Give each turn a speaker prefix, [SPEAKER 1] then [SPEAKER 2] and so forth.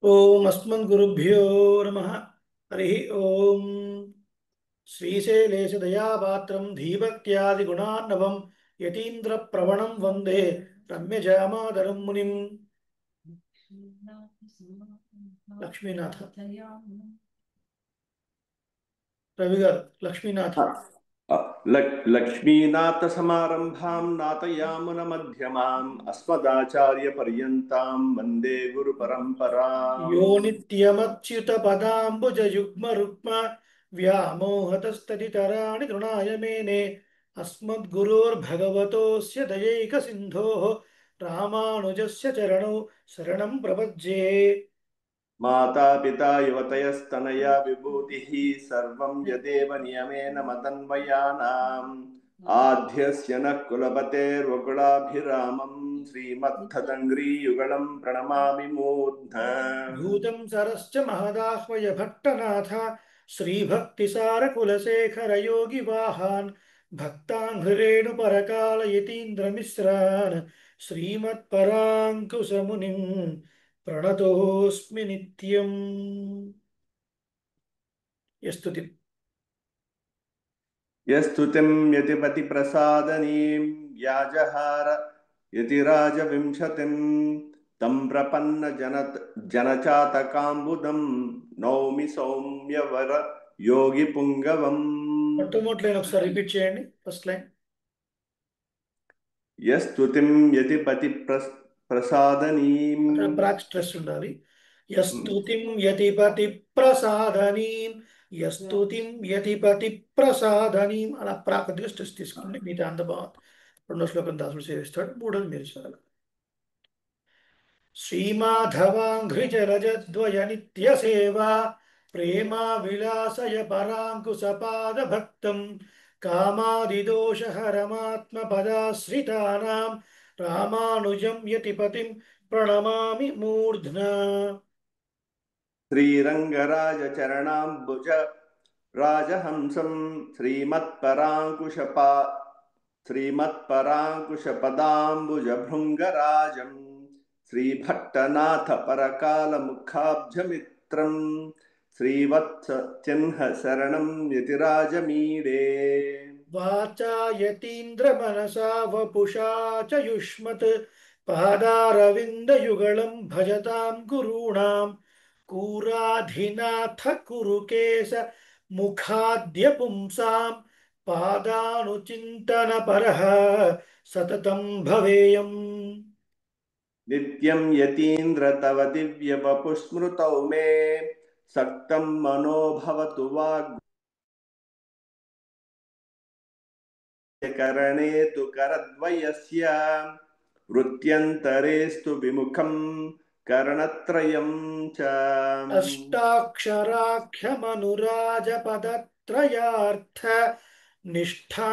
[SPEAKER 1] ओम अस्मद्गुरुभ्यो नमः। हरिः ओम। श्रीशैलेशदयापात्रं धीभक्त्यादिगुणार्णवं यतीन्द्रप्रवणं वन्दे रम्यजामातरं मुनिम्। लक्ष्मीनाथ रवि गाరు लक्ष्मीनाथ
[SPEAKER 2] लक्ष्मीनाथ समारंभां नाथयामुनमध्यमाम् अस्मदाचार्यपर्यन्तां वन्दे गुरुपरम्पराम्।
[SPEAKER 1] यो नित्यमच्युतपदाम्बुजयुग्मरुक्म व्यामोहतस्तदितराणि तृणाय मेने अस्मद्गुरोर्भगवतोऽस्य दयैकसिन्धोः रामानुजस्य चरणौ शरणं प्रपद्ये।
[SPEAKER 2] माता पिता युवतयस्तनया विभूतिः सर्वं यदेव नियमेन मदन्वयानाम् आद्यस्य नः कुलपतेर्वकुलाभिरामं श्रीमत्तदङ्घ्रियुगलं प्रणमामि मूर्ध्ना।
[SPEAKER 1] भूतं सरश्च महदाह्वय भट्टनाथ श्रीभक्तिसारकुलशेखर योगिवाहान् भक्ताङ्घ्रिरेणुपरकालयतीन्द्रमिश्रान् श्रीमत्पराङ्कुशमुनिं प्रणतोऽस्मि नित्यम्। यस्तुति
[SPEAKER 2] यस्तुतिं यतिपतिप्रसादनीं व्याजहार यतिराजविंशतिं तं प्रपन्न जनचातकाम्बुदं नौमि सौम्यवर योगिपुङ्गवम्।
[SPEAKER 1] మొట్టమొదటి ఒకసారి రిపీట్ చేయండి ఫస్ట్ లైన్.
[SPEAKER 2] यस्तुतिं यतिपतिप्रसादनीं
[SPEAKER 1] బ్రాక్ స్ట్రెస్ ఉండాలి. యస్తుతిం యతిపతి ప్రసాదనీం యస్తుతిం యతిపతి ప్రసాదనీం అలా ప్రాకృతిక స్ట్రెస్ తీసుకోండి. మిగతా అంత బాగుంది. రెండో శ్లోకం దాసుడు సేవిస్తాడు, మూడోది మీరు చదవాలి. శ్రీమాధవాంఘ్రిజలజద్వయ నిత్య సేవా ప్రేమా విలాసయ పరాంకుశపాద భక్తం కామాదిదోషహరమాత్మ పదాశ్రితానాం రామానుజం యతిపతిం ప్రణమామి మూర్ధ్నా.
[SPEAKER 2] श्रीरङ्गराजचरणाम्बुज राजहंसं श्रीमत्पराङ्कुशपदाम्बुजभृङ्गराजं श्रीभट्टनाथपरकालमुखाब्जमित्रं श्रीवत्सत्यह्न शरणं यतिराजमीडे।
[SPEAKER 1] वाचा यतीन्द्रमनसा वपुषा च युष्मत् पादारविन्दयुगलं भजतां गुरूणां कूराधिनाथ कुरुकेश मुखाद्य पुंसां पादानुचिन्तनपरः सततं भवेयम्।
[SPEAKER 2] नित्यं यतीन्द्र तव दिव्यवपुस्मृतौ मे सक्तं मनो भवतु वाग्करणे तु करद्वयस्य वृत्यन्तरेस्तु विमुखं करणत्रयं च।
[SPEAKER 1] अष्टाक्षराख्यमनुराजपदत्रयार्थ निष्ठा